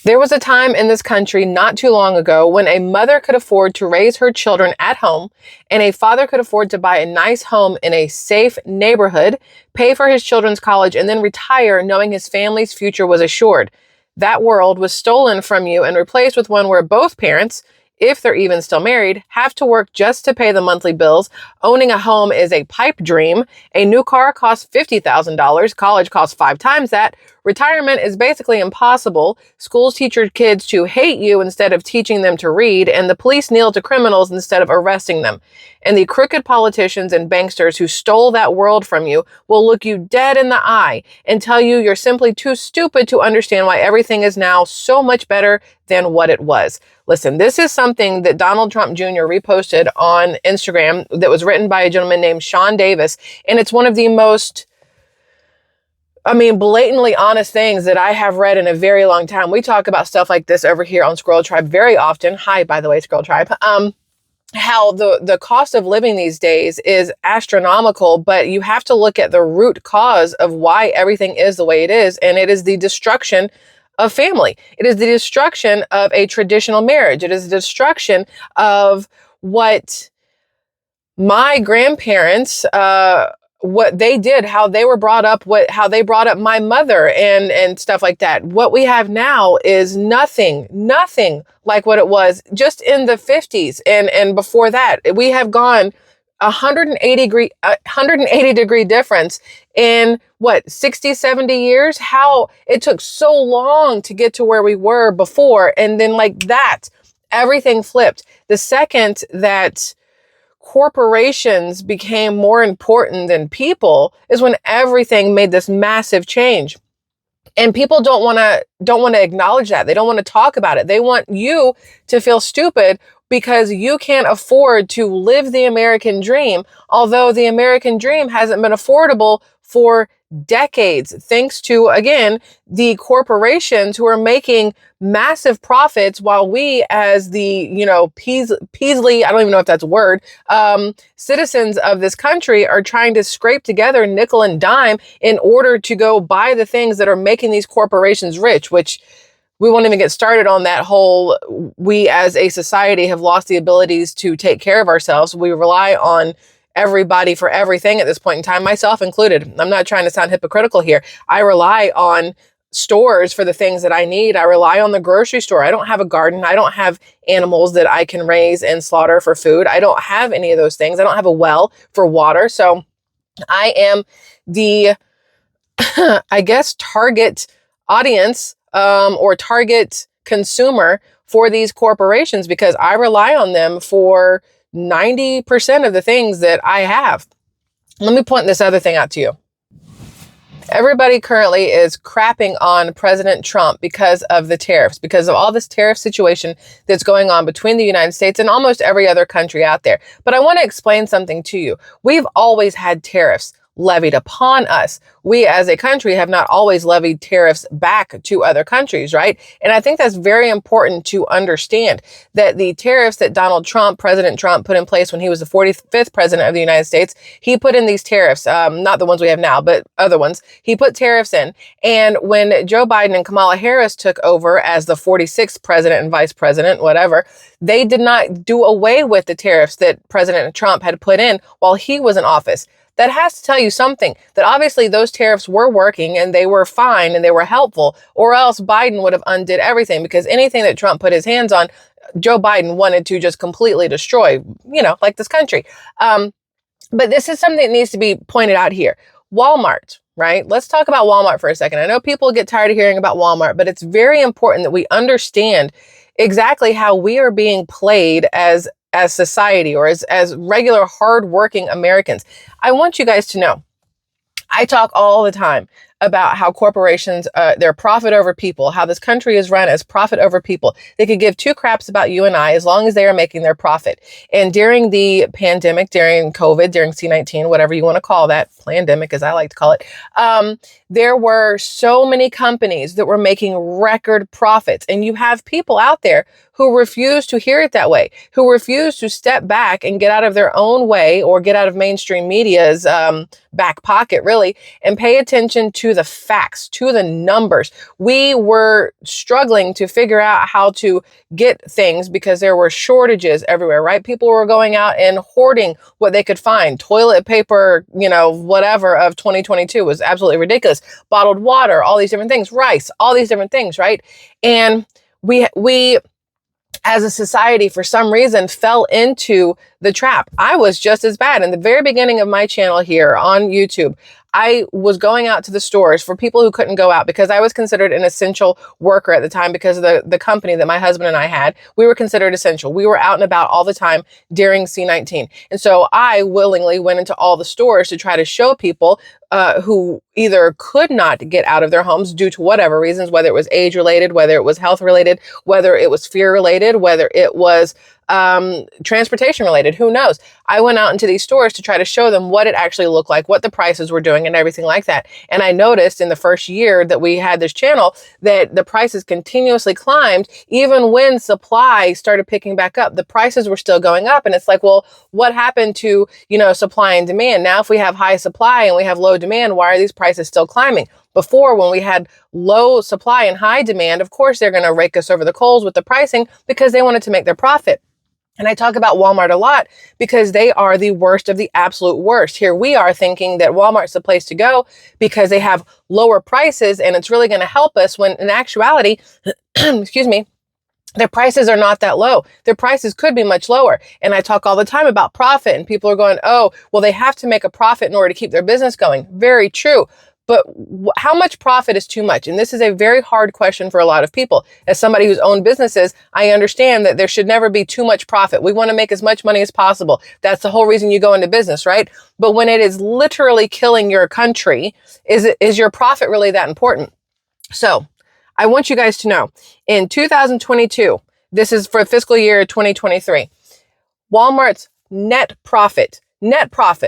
There was a time in this country not too long ago when a mother could afford to raise her children at home and a father could afford to buy a nice home in a safe neighborhood, pay for his children's college, and then retire knowing his family's future was assured. That world was stolen from you and replaced with one where both parents, if they're even still married, have to work just to pay the monthly bills. Owning a home is a pipe dream. A new car costs $50,000. College costs 5 times that. Retirement is basically impossible. Schools teach your kids to hate you instead of teaching them to read, and the police kneel to criminals instead of arresting them. And the crooked politicians and banksters who stole that world from you will look you dead in the eye and tell you you're simply too stupid to understand why everything is now so much better than what it was. Listen, this is something that Donald Trump Jr. reposted on Instagram that was written by a gentleman named Sean Davis, and it's one of the most blatantly honest things that I have read in a very long time. We talk about stuff like this over here on Squirrel Tribe very often. Hi, by the way, Squirrel Tribe. How the cost of living these days is astronomical, but you have to look at the root cause of why everything is the way it is, and it is the destruction of family. It is the destruction of a traditional marriage. It is the destruction of what my grandparents, what they did, how they were brought up, how they brought up my mother and stuff like that. What we have now is nothing like what it was just in the 50s and before that. We have gone 180 degree difference in 60, 70 years. How it took so long to get to where we were before. And then like that, everything flipped. The second that corporations became more important than people is when everything made this massive change. And people don't want to acknowledge that. They don't want to talk about it. They want you to feel stupid because you can't afford to live the American dream, although the American dream hasn't been affordable for decades, thanks to, again, the corporations who are making massive profits while we as the, Peasley, I don't even know if that's a word, citizens of this country are trying to scrape together nickel and dime in order to go buy the things that are making these corporations rich, which we won't even get started on that whole, we as a society have lost the abilities to take care of ourselves. We rely on everybody for everything at this point in time, myself included. I'm not trying to sound hypocritical here. I rely on stores for the things that I need. I rely on the grocery store. I don't have a garden. I don't have animals that I can raise and slaughter for food. I don't have any of those things. I don't have a well for water. So I am the, I guess, target audience or target consumer for these corporations because I rely on them for 90% of the things that I have. Let me point this other thing out to you. Everybody currently is crapping on President Trump because of the tariffs, because of all this tariff situation that's going on between the United States and almost every other country out there. But I want to explain something to you. We've always had tariffs levied upon us. We as a country have not always levied tariffs back to other countries, right? And I think that's very important to understand that the tariffs that President Trump put in place when he was the 45th president of the United States, he put in these tariffs, not the ones we have now, but other ones. He put tariffs in. And when Joe Biden and Kamala Harris took over as the 46th president and vice president, whatever, they did not do away with the tariffs that President Trump had put in while he was in office. That has to tell you something, that obviously those tariffs were working and they were fine and they were helpful, or else Biden would have undid everything, because anything that Trump put his hands on, Joe Biden wanted to just completely destroy, like this country. But this is something that needs to be pointed out here. Walmart, right? Let's talk about Walmart for a second. I know people get tired of hearing about Walmart, but it's very important that we understand exactly how we are being played as society, or as regular hardworking Americans. I want you guys to know, I talk all the time about how corporations, they're profit over people, how this country is run as profit over people. They could give two craps about you and I as long as they are making their profit. And during the pandemic, during COVID, during C-19, whatever you want to call that, pandemic as I like to call it, there were so many companies that were making record profits. And you have people out there who refuse to hear it that way, who refuse to step back and get out of their own way or get out of mainstream media's back pocket, really, and pay attention to to the facts, to the numbers. We were struggling to figure out how to get things because there were shortages everywhere, right? People were going out and hoarding what they could find. Toilet paper, whatever of 2022 was absolutely ridiculous. Bottled water, all these different things, rice, all these different things, right? And we as a society, for some reason, fell into the trap. I was just as bad. In the very beginning of my channel here on YouTube, I was going out to the stores for people who couldn't go out because I was considered an essential worker at the time because of the company that my husband and I had. We were considered essential. We were out and about all the time during C-19. And so I willingly went into all the stores to try to show people who either could not get out of their homes due to whatever reasons, whether it was age related, whether it was health related, whether it was fear related, whether it was transportation related, who knows? I went out into these stores to try to show them what it actually looked like, what the prices were doing and everything like that. And I noticed in the first year that we had this channel that the prices continuously climbed. Even when supply started picking back up, the prices were still going up. And it's like, well, what happened to, supply and demand? Now, if we have high supply and we have low demand, why are these prices still climbing? Before, when we had low supply and high demand, of course, they're going to rake us over the coals with the pricing because they wanted to make their profit. And I talk about Walmart a lot because they are the worst of the absolute worst. Here we are thinking that Walmart's the place to go because they have lower prices and it's really going to help us, when in actuality, excuse me, their prices are not that low. Their prices could be much lower. And I talk all the time about profit, and people are going, oh, well, they have to make a profit in order to keep their business going. Very true. But how much profit is too much? And this is a very hard question for a lot of people. As somebody who's owned businesses, I understand that there should never be too much profit. We want to make as much money as possible. That's the whole reason you go into business, right? But when it is literally killing your country, is your profit really that important? So I want you guys to know, in 2022, this is for fiscal year 2023, Walmart's net profit,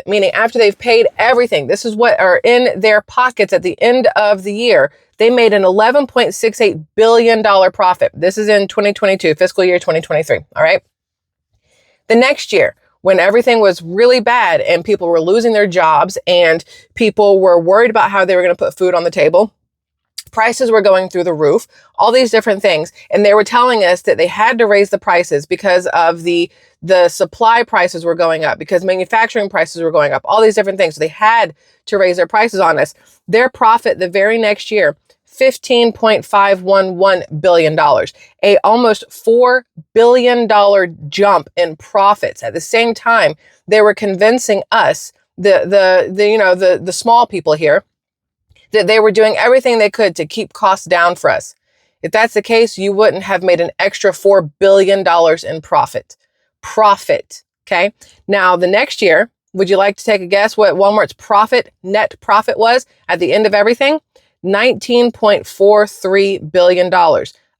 meaning after they've paid everything, this is what are in their pockets at the end of the year, they made an $11.68 billion profit. This is in 2022, fiscal year 2023, all right? The next year, when everything was really bad and people were losing their jobs and people were worried about how they were going to put food on the table, prices were going through the roof, all these different things. And they were telling us that they had to raise the prices because of the supply prices were going up, because manufacturing prices were going up, all these different things. So they had to raise their prices on us. Their profit the very next year, $15.511 billion, a almost $4 billion jump in profits. At the same time, they were convincing us, the small people here, that they were doing everything they could to keep costs down for us. If that's the case, you wouldn't have made an extra $4 billion in profit. Okay? Now, the next year, would you like to take a guess what Walmart's net profit was at the end of everything? $19.43 billion.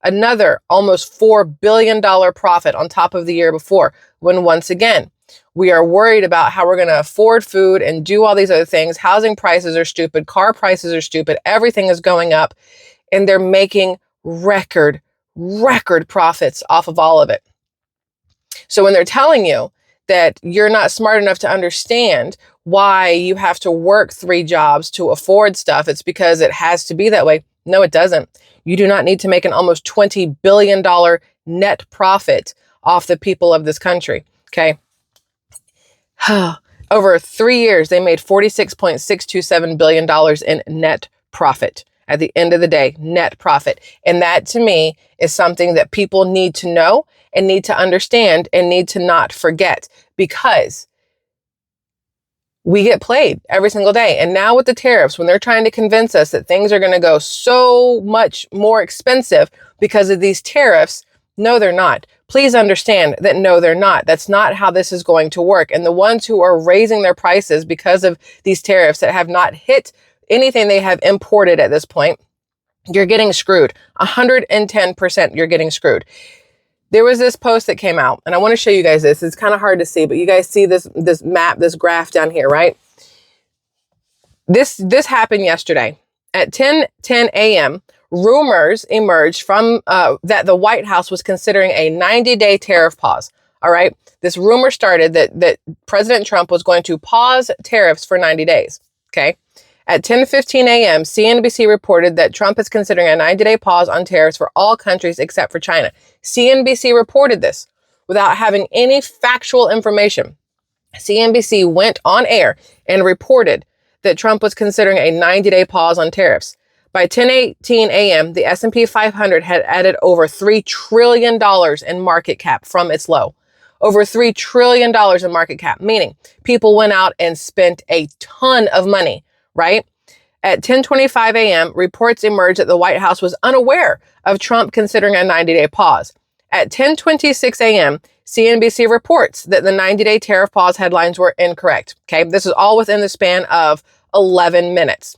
Another almost $4 billion profit on top of the year before, when once again, we are worried about how we're going to afford food and do all these other things. Housing prices are stupid. Car prices are stupid. Everything is going up, and they're making record profits off of all of it. So when they're telling you that you're not smart enough to understand why you have to work 3 jobs to afford stuff, it's because it has to be that way. No, it doesn't. You do not need to make an almost $20 billion net profit off the people of this country. Okay. Over 3 years, they made $46.627 billion in net profit. At the end of the day, net profit. And that to me is something that people need to know and need to understand and need to not forget, because we get played every single day. And now with the tariffs, when they're trying to convince us that things are going to go so much more expensive because of these tariffs, no, they're not. Please understand that no, they're not. That's not how this is going to work. And the ones who are raising their prices because of these tariffs that have not hit anything they have imported at this point, you're getting screwed. 110% you're getting screwed. There was this post that came out, and I want to show you guys this. It's kind of hard to see, but you guys see this map, this graph down here, right? This happened yesterday at 10:10 a.m. Rumors emerged from that the White House was considering a 90-day tariff pause. All right. This rumor started that President Trump was going to pause tariffs for 90 days. Okay. At 10:15 a.m., CNBC reported that Trump is considering a 90-day pause on tariffs for all countries except for China. CNBC reported this without having any factual information. CNBC went on air and reported that Trump was considering a 90-day pause on tariffs. By 10:18 a.m., the S&P 500 had added over $3 trillion in market cap from its low. Over $3 trillion in market cap, meaning people went out and spent a ton of money, right? At 10:25 a.m., reports emerged that the White House was unaware of Trump considering a 90-day pause. At 10:26 a.m., CNBC reports that the 90-day tariff pause headlines were incorrect. Okay, this is all within the span of 11 minutes.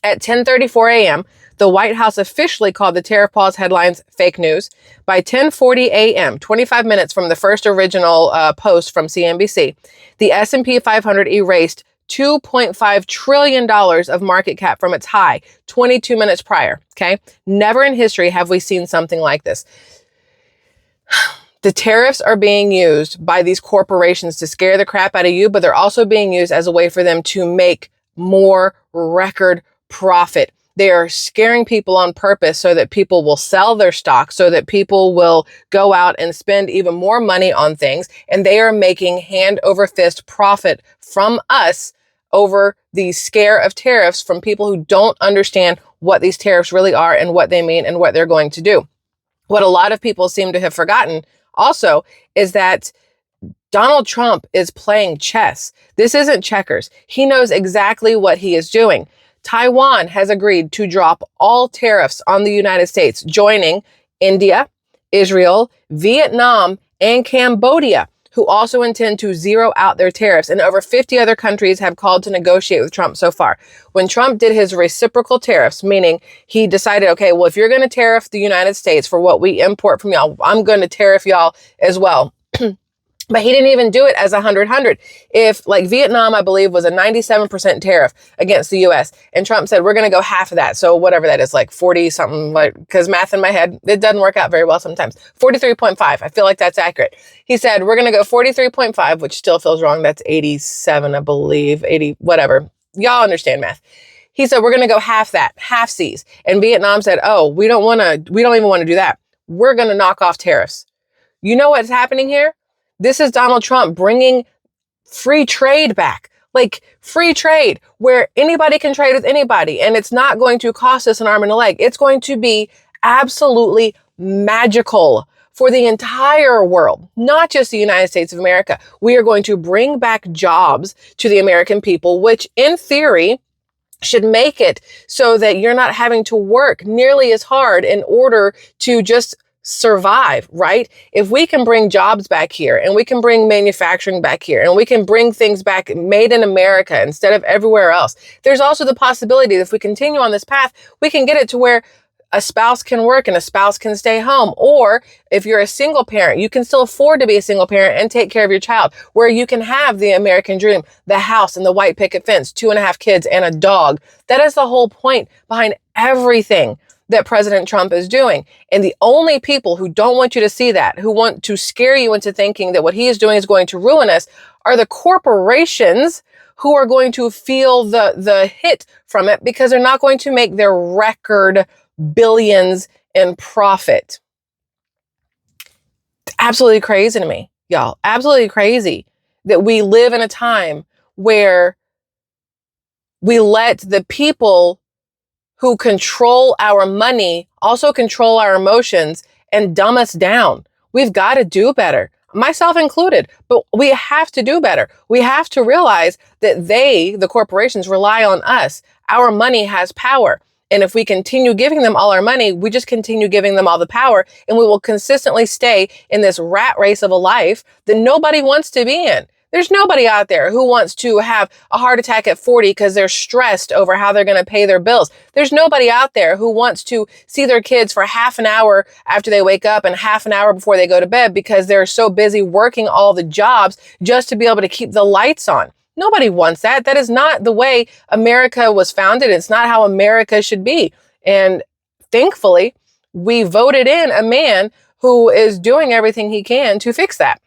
At 10:34 a.m., the White House officially called the tariff pause headlines fake news. By 10:40 a.m., 25 minutes from the first original post from CNBC, the S&P 500 erased $2.5 trillion of market cap from its high 22 minutes prior. Okay, never in history have we seen something like this. The tariffs are being used by these corporations to scare the crap out of you, but they're also being used as a way for them to make more record profit. They are scaring people on purpose so that people will sell their stock, so that people will go out and spend even more money on things. And they are making hand over fist profit from us over the scare of tariffs from people who don't understand what these tariffs really are and what they mean and what they're going to do. What a lot of people seem to have forgotten also is that Donald Trump is playing chess. This isn't checkers. He knows exactly what he is doing. Taiwan has agreed to drop all tariffs on the United States, joining India, Israel, Vietnam, and Cambodia, who also intend to zero out their tariffs. And over 50 other countries have called to negotiate with Trump so far. When Trump did his reciprocal tariffs, meaning he decided, okay, well, if you're going to tariff the United States for what we import from y'all, I'm going to tariff y'all as well. But he didn't even do it as 100-100. If, like, Vietnam, I believe, was a 97% tariff against the U.S., and Trump said, we're going to go half of that. So whatever that is, like 40 something, like, because math in my head, it doesn't work out very well sometimes. 43.5. I feel like that's accurate. He said, we're going to go 43.5, which still feels wrong. That's 87, I believe, 80, whatever. Y'all understand math. He said, we're going to go half that, half C's. And Vietnam said, oh, we don't even want to do that. We're going to knock off tariffs. You know what's happening here? This is Donald Trump bringing free trade back, like free trade where anybody can trade with anybody. And it's not going to cost us an arm and a leg. It's going to be absolutely magical for the entire world, not just the United States of America. We are going to bring back jobs to the American people, which in theory should make it so that you're not having to work nearly as hard in order to just survive, right? If we can bring jobs back here and we can bring manufacturing back here and we can bring things back made in America instead of everywhere else, there's also the possibility that if we continue on this path, we can get it to where a spouse can work and a spouse can stay home. Or if you're a single parent, you can still afford to be a single parent and take care of your child, where you can have the American dream, the house and the white picket fence, 2.5 kids and a dog. That is the whole point behind everything that President Trump is doing. And the only people who don't want you to see that, who want to scare you into thinking that what he is doing is going to ruin us, are the corporations who are going to feel the hit from it because they're not going to make their record billions in profit. It's absolutely crazy to me, y'all. Absolutely crazy that we live in a time where we let the people who control our money also control our emotions and dumb us down. We've got to do better, myself included, but we have to do better. We have to realize that the corporations, rely on us. Our money has power. And if we continue giving them all our money, we just continue giving them all the power, and we will consistently stay in this rat race of a life that nobody wants to be in. There's nobody out there who wants to have a heart attack at 40 because they're stressed over how they're going to pay their bills. There's nobody out there who wants to see their kids for half an hour after they wake up and half an hour before they go to bed because they're so busy working all the jobs just to be able to keep the lights on. Nobody wants that. That is not the way America was founded. It's not how America should be. And thankfully, we voted in a man who is doing everything he can to fix that,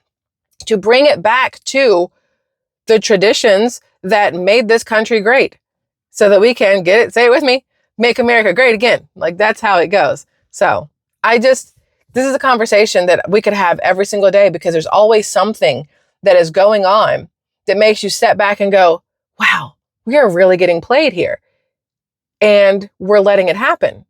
to bring it back to the traditions that made this country great. so that we can get it, say it with me, make America great again. Like, that's how it goes. So this is a conversation that we could have every single day, because there's always something that is going on that makes you step back and go, wow, we are really getting played here. And we're letting it happen.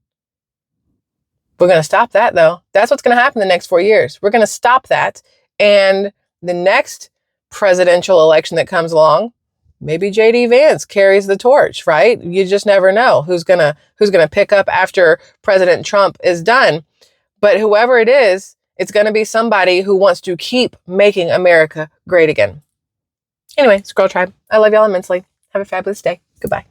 We're going to stop that, though. That's what's going to happen in the next 4 years. We're going to stop that. And the next presidential election that comes along, maybe JD Vance carries the torch, right? You just never know who's going to pick up after President Trump is done. But whoever it is, it's going to be somebody who wants to keep making America great again. Anyway, Squirrel Tribe, I love y'all immensely. Have a fabulous day. Goodbye.